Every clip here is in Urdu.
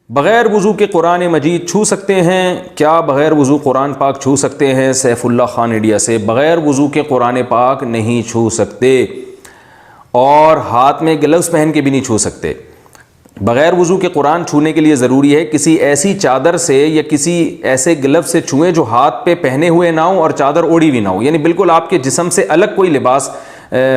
بغیر وضو کے قرآن مجید چھو سکتے ہیں؟ کیا بغیر وضو قرآن پاک چھو سکتے ہیں؟ سیف اللہ خان انڈیا سے، بغیر وضو کے قرآن پاک نہیں چھو سکتے، اور ہاتھ میں گلوز پہن کے بھی نہیں چھو سکتے۔ بغیر وضو کے قرآن چھونے کے لیے ضروری ہے کسی ایسی چادر سے یا کسی ایسے گلو سے چھوئیں جو ہاتھ پہ پہنے ہوئے نہ ہوں اور چادر اوڑھی بھی نہ ہو، یعنی بالکل آپ کے جسم سے الگ کوئی لباس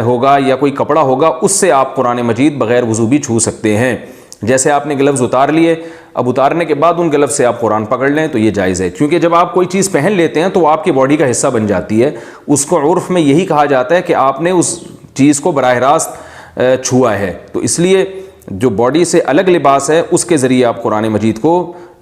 ہوگا یا کوئی کپڑا ہوگا، اس سے آپ قرآن مجید بغیر وضو بھی چھو سکتے ہیں۔ جیسے آپ نے گلوز اتار لیے، اب اتارنے کے بعد ان گلوز سے آپ قرآن پکڑ لیں تو یہ جائز ہے، کیونکہ جب آپ کوئی چیز پہن لیتے ہیں تو وہ آپ کی باڈی کا حصہ بن جاتی ہے، اس کو عرف میں یہی کہا جاتا ہے کہ آپ نے اس چیز کو براہ راست چھوا ہے، تو اس لیے جو باڈی سے الگ لباس ہے اس کے ذریعے آپ قرآن مجید کو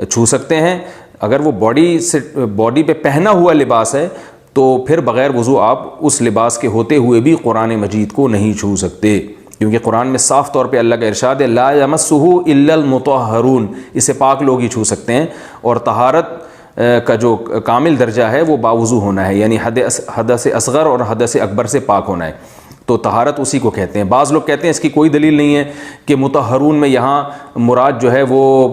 چھو سکتے ہیں۔ اگر وہ باڈی پہ پہنا ہوا لباس ہے تو پھر بغیر وضو آپ اس لباس کے ہوتے ہوئے بھی قرآن مجید کو نہیں چھو سکتے، کیونکہ قرآن میں صاف طور پہ اللہ کا ارشاد ہے لا یمسہ الا المطہرون، اسے پاک لوگ ہی چھو سکتے ہیں، اور طہارت کا جو کامل درجہ ہے وہ باوضو ہونا ہے، یعنی حدث اصغر اور حدث اکبر سے پاک ہونا ہے، تو طہارت اسی کو کہتے ہیں۔ بعض لوگ کہتے ہیں اس کی کوئی دلیل نہیں ہے کہ مطہرون میں یہاں مراد جو ہے وہ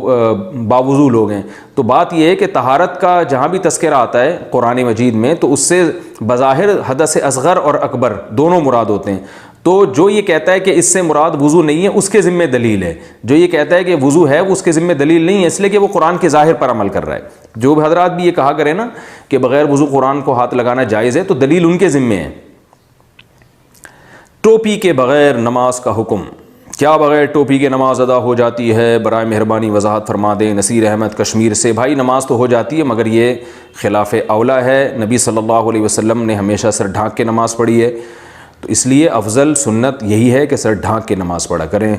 باوضو لوگ ہیں، تو بات یہ ہے کہ طہارت کا جہاں بھی تذکرہ آتا ہے قرآن مجید میں تو اس سے بظاہر حدث اصغر اور اکبر دونوں مراد ہوتے ہیں، تو جو یہ کہتا ہے کہ اس سے مراد وضو نہیں ہے اس کے ذمہ دلیل ہے، جو یہ کہتا ہے کہ وضو ہے وہ اس کے ذمہ دلیل نہیں ہے، اس لیے کہ وہ قرآن کے ظاہر پر عمل کر رہا ہے۔ جو حضرات بھی یہ کہا کریں نا کہ بغیر وضو قرآن کو ہاتھ لگانا جائز ہے تو دلیل ان کے ذمہ ہے۔ ٹوپی کے بغیر نماز کا حکم، کیا بغیر ٹوپی کے نماز ادا ہو جاتی ہے؟ برائے مہربانی وضاحت فرما دیں۔ نصیر احمد کشمیر سے، بھائی نماز تو ہو جاتی ہے مگر یہ خلاف اولا ہے، نبی صلی اللہ علیہ وسلم نے ہمیشہ سر ڈھانک کے نماز پڑھی ہے، تو اس لیے افضل سنت یہی ہے کہ سر ڈھانک کے نماز پڑھا کریں۔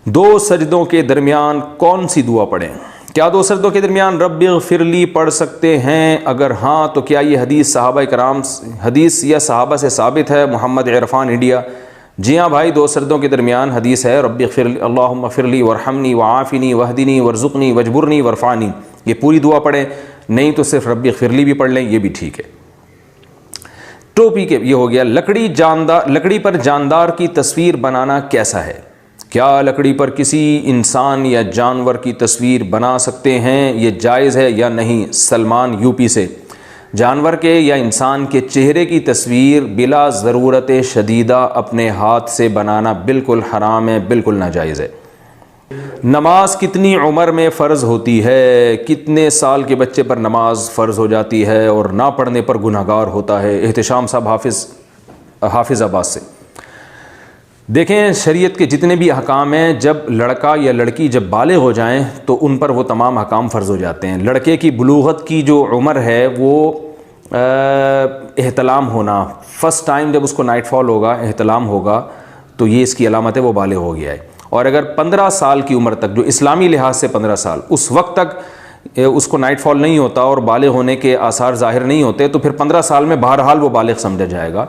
دو سجدوں کے درمیان کون سی دعا پڑھیں؟ کیا دو سجدوں کے درمیان رب اغفر لی پڑھ سکتے ہیں؟ اگر ہاں تو کیا یہ حدیث یا صحابہ سے ثابت ہے؟ محمد عرفان انڈیا، جی ہاں بھائی، دو سجدوں کے درمیان حدیث ہے رب اغفر لی، اللہم اغفر لی وارحمنی وعافنی واہدنی وارزقنی واجبرنی وارفعنی، یہ پوری دعا پڑھیں، نہیں تو صرف رب اغفر لی بھی پڑھ لیں، یہ بھی ٹھیک ہے۔ ٹوپی کے یہ ہو گیا۔ لکڑی پر جاندار کی تصویر بنانا کیسا ہے؟ کیا لکڑی پر کسی انسان یا جانور کی تصویر بنا سکتے ہیں؟ یہ جائز ہے یا نہیں؟ سلمان یو پی سے، جانور کے یا انسان کے چہرے کی تصویر بلا ضرورت شدیدہ اپنے ہاتھ سے بنانا بالکل حرام ہے، بالکل ناجائز ہے۔ نماز کتنی عمر میں فرض ہوتی ہے؟ کتنے سال کے بچے پر نماز فرض ہو جاتی ہے اور نہ پڑھنے پر گنہگار ہوتا ہے؟ احتشام صاحب حافظ آباد سے۔ دیکھیں، شریعت کے جتنے بھی احکام ہیں جب لڑکا یا لڑکی جب بالغ ہو جائیں تو ان پر وہ تمام احکام فرض ہو جاتے ہیں۔ لڑکے کی بلوغت کی جو عمر ہے وہ احتلام ہونا، فرسٹ ٹائم جب اس کو نائٹ فال ہوگا، احتلام ہوگا، تو یہ اس کی علامت ہے وہ بالغ ہو گیا ہے۔ اور اگر 15 سال کی عمر تک، جو اسلامی لحاظ سے 15 سال، اس وقت تک اس کو نائٹ فال نہیں ہوتا اور بالغ ہونے کے آثار ظاہر نہیں ہوتے تو پھر 15 سال میں بہرحال وہ بالغ سمجھا جائے گا۔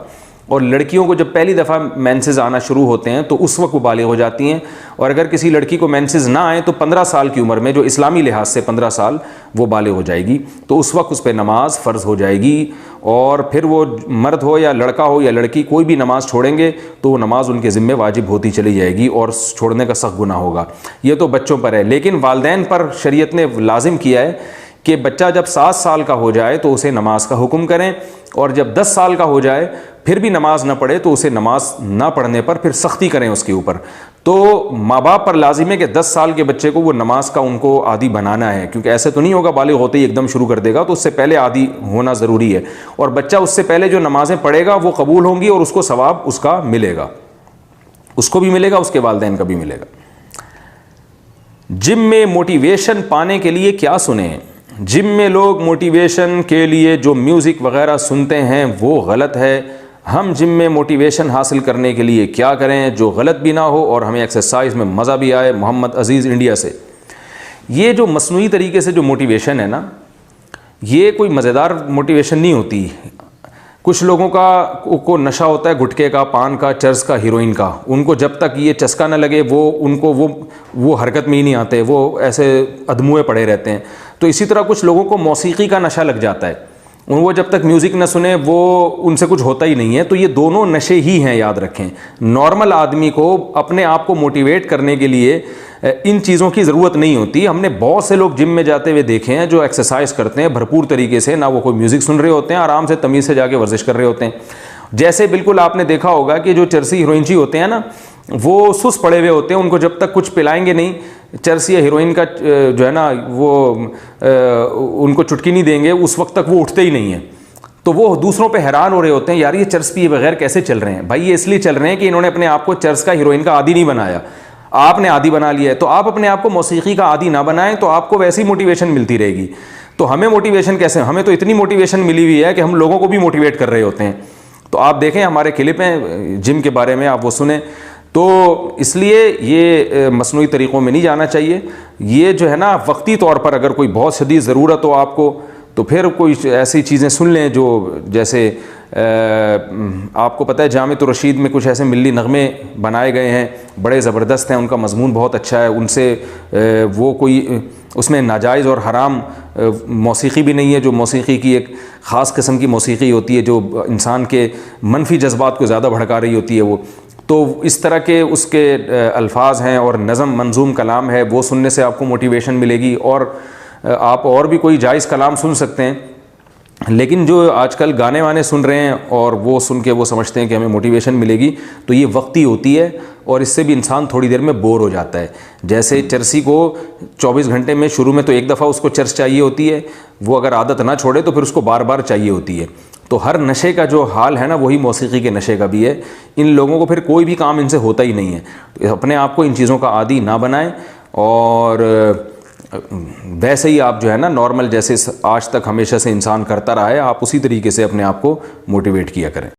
اور لڑکیوں کو جب پہلی دفعہ مینسز آنا شروع ہوتے ہیں تو اس وقت وہ بالغ ہو جاتی ہیں، اور اگر کسی لڑکی کو مینسز نہ آئیں تو 15 سال کی عمر میں، جو اسلامی لحاظ سے 15 سال، وہ بالغ ہو جائے گی، تو اس وقت اس پہ نماز فرض ہو جائے گی، اور پھر وہ مرد ہو یا لڑکا ہو یا لڑکی کوئی بھی نماز چھوڑیں گے تو وہ نماز ان کے ذمہ واجب ہوتی چلی جائے گی اور چھوڑنے کا سخت گناہ ہوگا۔ یہ تو بچوں پر ہے، لیکن والدین پر شریعت نے لازم کیا ہے کہ بچہ جب 7 سال کا ہو جائے تو اسے نماز کا حکم کریں، اور جب 10 سال کا ہو جائے پھر بھی نماز نہ پڑھے تو اسے نماز نہ پڑھنے پر پھر سختی کریں اس کے اوپر۔ تو ماں باپ پر لازم ہے کہ 10 سال کے بچے کو وہ نماز کا ان کو عادی بنانا ہے، کیونکہ ایسے تو نہیں ہوگا بالغ ہوتے ہی ایک دم شروع کر دے گا، تو اس سے پہلے عادی ہونا ضروری ہے، اور بچہ اس سے پہلے جو نمازیں پڑھے گا وہ قبول ہوں گی اور اس کو ثواب اس کا ملے گا، اس کو بھی ملے گا، اس کے والدین کا بھی ملے گا۔ جم میں موٹیویشن پانے کے لیے کیا سنیں؟ جم میں لوگ موٹیویشن کے لیے جو میوزک وغیرہ سنتے ہیں وہ غلط ہے۔ ہم جم میں موٹیویشن حاصل کرنے کے لیے کیا کریں جو غلط بھی نہ ہو اور ہمیں ایکسرسائز میں مزہ بھی آئے؟ محمد عزیز انڈیا سے۔ یہ جو مصنوعی طریقے سے جو موٹیویشن ہے نا، یہ کوئی مزیدار موٹیویشن نہیں ہوتی۔ کچھ لوگوں کو نشہ ہوتا ہے گٹکے کا، پان کا، چرس کا، ہیروئن کا، ان کو جب تک یہ چسکا نہ لگے وہ حرکت میں ہی نہیں آتے، وہ ایسے ادموئے پڑے رہتے ہیں۔ تو اسی طرح کچھ لوگوں کو موسیقی کا نشہ لگ جاتا ہے، وہ جب تک میوزک نہ سنیں وہ ان سے کچھ ہوتا ہی نہیں ہے۔ تو یہ دونوں نشے ہی ہیں، یاد رکھیں۔ نارمل آدمی کو اپنے آپ کو موٹیویٹ کرنے کے لیے ان چیزوں کی ضرورت نہیں ہوتی. ہم نے بہت سے لوگ جم میں جاتے ہوئے دیکھے ہیں جو ایکسرسائز کرتے ہیں بھرپور طریقے سے, نہ وہ کوئی میوزک سن رہے ہوتے ہیں, آرام سے تمیز سے جا کے ورزش کر رہے ہوتے ہیں. جیسے بالکل آپ نے دیکھا ہوگا کہ جو چرسی ہیروئنچی ہوتے ہیں نا, وہ سست پڑے ہوئے ہوتے ہیں, ان کو جب تک کچھ پلائیں گے نہیں, چرسی یا ہیروئن کا جو ہے نا وہ ان کو چٹکی نہیں دیں گے, اس وقت تک وہ اٹھتے ہی نہیں ہیں. تو وہ دوسروں پہ حیران ہو رہے ہوتے ہیں, یار یہ چرس پیے بغیر کیسے چل رہے ہیں. بھائی یہ اس لیے چل رہے ہیں کہ انہوں نے اپنے آپ کو چرس کا ہیروئن کا عادی نہیں بنایا, آپ نے عادی بنا لیا ہے. تو آپ اپنے آپ کو موسیقی کا عادی نہ بنائیں تو آپ کو ویسی موٹیویشن ملتی رہے گی. تو ہمیں موٹیویشن کیسے, ہمیں تو اتنی موٹیویشن ملی ہوئی ہے کہ ہم لوگوں کو بھی موٹیویٹ کر رہے ہوتے ہیں. تو آپ دیکھیں ہمارے کلپ ہیں جم کے بارے میں, آپ وہ سنیں. تو اس لیے یہ مصنوعی طریقوں میں نہیں جانا چاہیے. یہ جو ہے نا وقتی طور پر اگر کوئی بہت شدید ضرورت ہو آپ کو, تو پھر کوئی ایسی چیزیں سن لیں جو جیسے آپ کو پتہ ہے جامع الرشید میں کچھ ایسے ملی نغمے بنائے گئے ہیں, بڑے زبردست ہیں, ان کا مضمون بہت اچھا ہے. ان سے وہ کوئی اس میں ناجائز اور حرام موسیقی بھی نہیں ہے, جو موسیقی کی ایک خاص قسم کی موسیقی ہوتی ہے جو انسان کے منفی جذبات کو زیادہ بھڑکا رہی ہوتی ہے. وہ تو اس طرح کے اس کے الفاظ ہیں اور نظم منظوم کلام ہے, وہ سننے سے آپ کو موٹیویشن ملے گی. اور آپ اور بھی کوئی جائز کلام سن سکتے ہیں, لیکن جو آج کل گانے وانے سن رہے ہیں اور وہ سن کے وہ سمجھتے ہیں کہ ہمیں موٹیویشن ملے گی, تو یہ وقتی ہوتی ہے اور اس سے بھی انسان تھوڑی دیر میں بور ہو جاتا ہے. جیسے چرسی کو 24 گھنٹے میں شروع میں تو ایک دفعہ اس کو چرس چاہیے ہوتی ہے, وہ اگر عادت نہ چھوڑے تو پھر اس کو بار بار چاہیے ہوتی ہے. تو ہر نشے کا جو حال ہے نا وہی موسیقی کے نشے کا بھی ہے. ان لوگوں کو پھر کوئی بھی کام ان سے ہوتا ہی نہیں ہے. تو اپنے آپ کو ان چیزوں کا عادی نہ بنائیں, اور ویسے ہی آپ جو ہے نا نارمل جیسے آج تک ہمیشہ سے انسان کرتا رہا ہے, آپ اسی طریقے سے اپنے آپ کو موٹیویٹ کیا کریں.